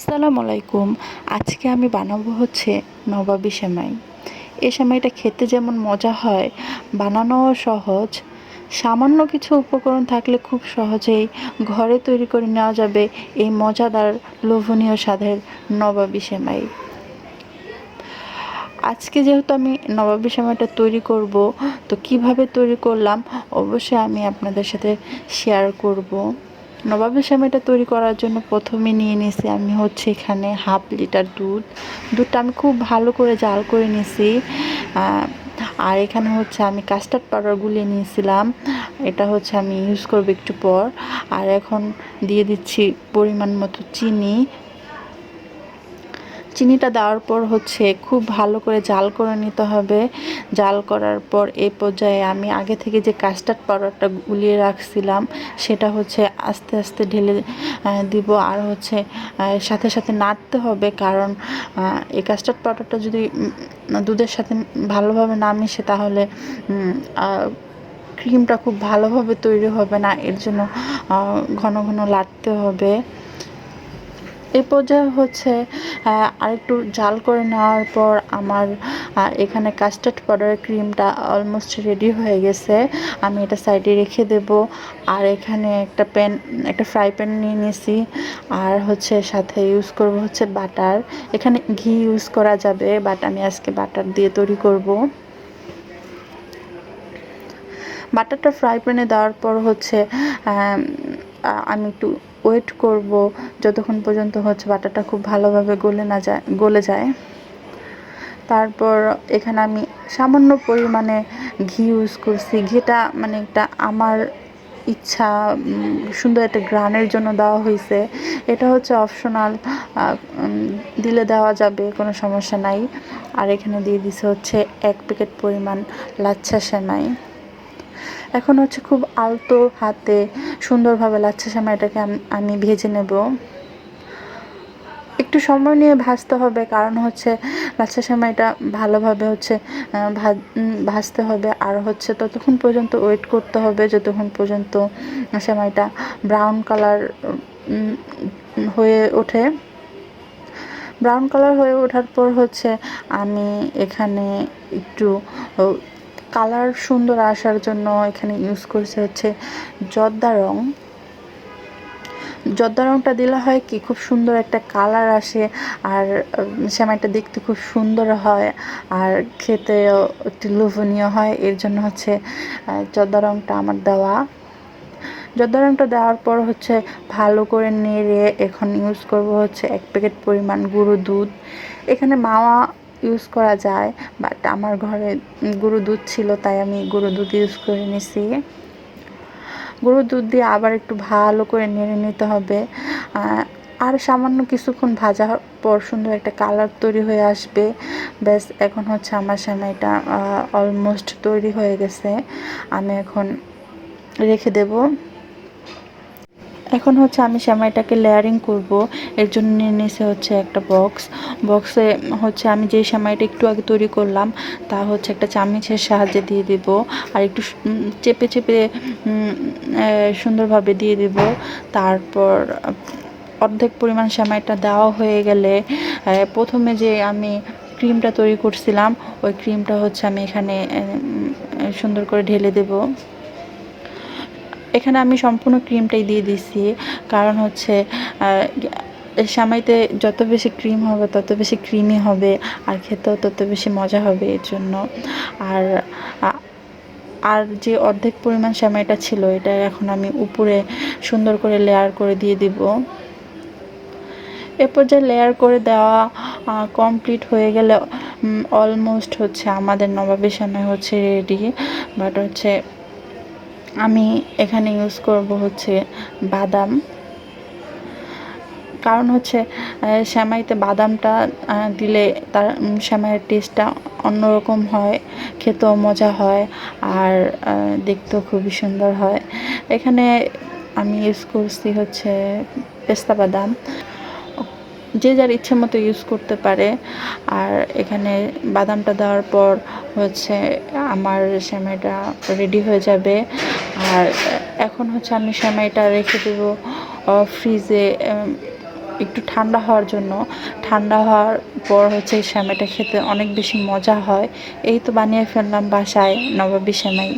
আসসালামু আলাইকুম। আজকে আমি বানাবো হচ্ছে নবাবী সেমাই। এই সেমাইটা খেতে যেমন মজা হয়, বানানোও সহজ। সামান্য কিছু উপকরণ থাকলে খুব সহজেই ঘরে তৈরি করে নেওয়া যাবে এই মজাদার লোভনীয় স্বাদের নবাবী সেমাই। আজকে যেহেতু আমি নবাবী সেমাইটা তৈরি করব, তো কিভাবে তৈরি করলাম অবশ্যই আমি আপনাদের সাথে শেয়ার করব। নবাবী সেমাইটা তৈরি করার জন্য প্রথমে নিয়ে নিয়েছি আমি হচ্ছে এখানে 1/2 লিটার দুধ। দুধটা আমি খুব ভালো করে জাল করে নিয়েছি। আর এখানে হচ্ছে আমি কাস্টার্ড পাউডার গুলিয়ে নিয়েছিলাম, এটা হচ্ছে আমি ইউজ করব একটু পর। আর এখন দিয়ে দিচ্ছি পরিমাণ মতো চিনি। চিনিটা দেওয়ার পর হচ্ছে খুব ভালো করে জাল করে নিতে হবে। জাল করার পর এই পর্যায়ে আমি আগে থেকে যে কাস্টার্ড পাউডারটা গুলিয়ে রাখছিলাম সেটা হচ্ছে আস্তে আস্তে ঢেলে দিব। আর হচ্ছে সাথে সাথে নাড়তে হবে, কারণ এই কাস্টার্ড পাউডারটা যদি দুধের সাথে ভালোভাবে না মিশে তাহলে ক্রিমটা খুব ভালোভাবে তৈরি হবে না। এর জন্য ঘন ঘন নাড়তে হবে। এই পর্যায়ে হচ্ছে আরেকটু জাল করে নেওয়ার পর আমার এখানে কাস্টার্ড পাউডারের ক্রিমটা অলমোস্ট রেডি হয়ে গেছে। আমি এটা সাইডে রেখে দেব। আর এখানে একটা ফ্রাই প্যান নিয়ে নিয়েছি। আর হচ্ছে সাথে ইউজ করব হচ্ছে বাটার। এখানে ঘি ইউজ করা যাবে, বাট আমি আজকে বাটার দিয়ে তৈরি করব। বাটারটা ফ্রাই প্যানে দেওয়ার পর হচ্ছে আমি একটু ওয়েট করব যতক্ষণ পর্যন্ত হচ্ছে বাটারটা খুব ভালোভাবে গলে যায়। তারপর এখানে আমি সামান্য পরিমাণে ঘি ইউজ করছি। ঘিটা মানে একটা আমার ইচ্ছা, সুন্দর একটা গ্রানের জন্য দেওয়া হয়েছে। এটা হচ্ছে অপশনাল, দিলে দেওয়া যাবে, কোনো সমস্যা নাই। আর এখানে দিয়ে দিছে হচ্ছে 1 প্যাকেট পরিমাণ লাচ্ছা সেমাই। এখন হচ্ছে খুব আলতো হাতে সুন্দরভাবে লাচ্ছা সেমাইটাকে আমি ভেজে নেব। একটু সময় নিয়ে ভাজতে হবে, কারণ হচ্ছে লাচ্ছা সেমাইটা ভালোভাবে হচ্ছে ভাজতে হবে। আর হচ্ছে ততক্ষণ পর্যন্ত ওয়েট করতে হবে যতক্ষণ পর্যন্ত সেমাইটা ব্রাউন কালার হয়ে ওঠে। ব্রাউন কালার হয়ে ওঠার পর হচ্ছে আমি এখানে একটু কালার সুন্দর আসার জন্য এখানে ইউজ করছি হচ্ছে জর্দা রং। জর্দা রংটা দিলে হয় কি, খুব সুন্দর একটা কালার আসে। আর সেমাইটা দেখতে খুব সুন্দর হয়, আর খেতেও একটু লোভনীয় হয়। এর জন্য হচ্ছে জর্দা রংটা আমার দেওয়া। জর্দা রংটা দেওয়ার পর হচ্ছে ভালো করে নেড়ে এখন ইউজ করব হচ্ছে 1 প্যাকেট পরিমাণ গুঁড়ো দুধ। এখানে মাওয়া ইউজ করা যায়, বাট আমার ঘরে গুঁড়ো দুধ ছিল তাই আমি গুঁড়ো দুধ ইউজ করে নিছি। গুঁড়ো দুধ দিয়ে আবার একটু ভালো করে নেড়ে নিতে হবে। আর সামান্য কিছুক্ষণ ভাজার পর সুন্দর একটা কালার তৈরি হয়ে আসবে। ব্যাস, এখন হচ্ছে আমার সেমাইটা অলমোস্ট তৈরি হয়ে গেছে। আমি এখন রেখে দেব। এখন হচ্ছে আমি সেমাইটাকে লেয়ারিং করব। এর জন্য নিয়ে নিয়েছে হচ্ছে একটা বক্সে হচ্ছে আমি যে সেমাইটা একটু আগে তৈরি করলাম তা হচ্ছে একটা চামচের সাহায্যে দিয়ে দিব। আর একটু চেপে চেপে সুন্দরভাবে দিয়ে দিব। তারপর অর্ধেক পরিমাণ সেমাইটা দেওয়া হয়ে গেলে প্রথমে যে আমি ক্রিমটা তৈরি করছিলাম ওই ক্রিমটা হচ্ছে আমি এখানে সুন্দর করে ঢেলে দেব। এখানে আমি সম্পূর্ণ ক্রিমটাই দিয়ে দিচ্ছি, কারণ হচ্ছে সেমাইতে যত বেশি ক্রিম হবে তত বেশি ক্রিমি হবে, আর খেতেও তত বেশি মজা হবে। এর জন্য আর আর যে অর্ধেক পরিমাণ সেমাইটা ছিল এটা এখন আমি উপরে সুন্দর করে লেয়ার করে দিয়ে দিব। এ পর্যায়ে লেয়ার করে দেওয়া কমপ্লিট হয়ে গেলে অলমোস্ট হচ্ছে আমাদের নবাবী সেমাই হচ্ছে রেডি। বাট হচ্ছে আমি এখানে ইউজ করব হচ্ছে বাদাম, কারণ হচ্ছে সেমাইতে বাদামটা দিলে তার সেমাইয়ের টেস্টটা অন্যরকম হয়, খেতেও মজা হয়, আর দেখতেও খুবই সুন্দর হয়। এখানে আমি ইউজ করছি হচ্ছে পেস্তা বাদাম, যে যার ইচ্ছে মতো ইউজ করতে পারে। আর এখানে বাদামটা দেওয়ার পর হচ্ছে আমার সেমাইটা রেডি হয়ে যাবে। আর এখন হচ্ছে আমি সেমাইটা রেখে দেব ফ্রিজে একটু ঠান্ডা হওয়ার জন্য। ঠান্ডা হওয়ার পর হচ্ছে এই সেমাইটা খেতে অনেক বেশি মজা হয়। এই তো বানিয়ে ফেললাম বাসায় নবাবী সেমাই।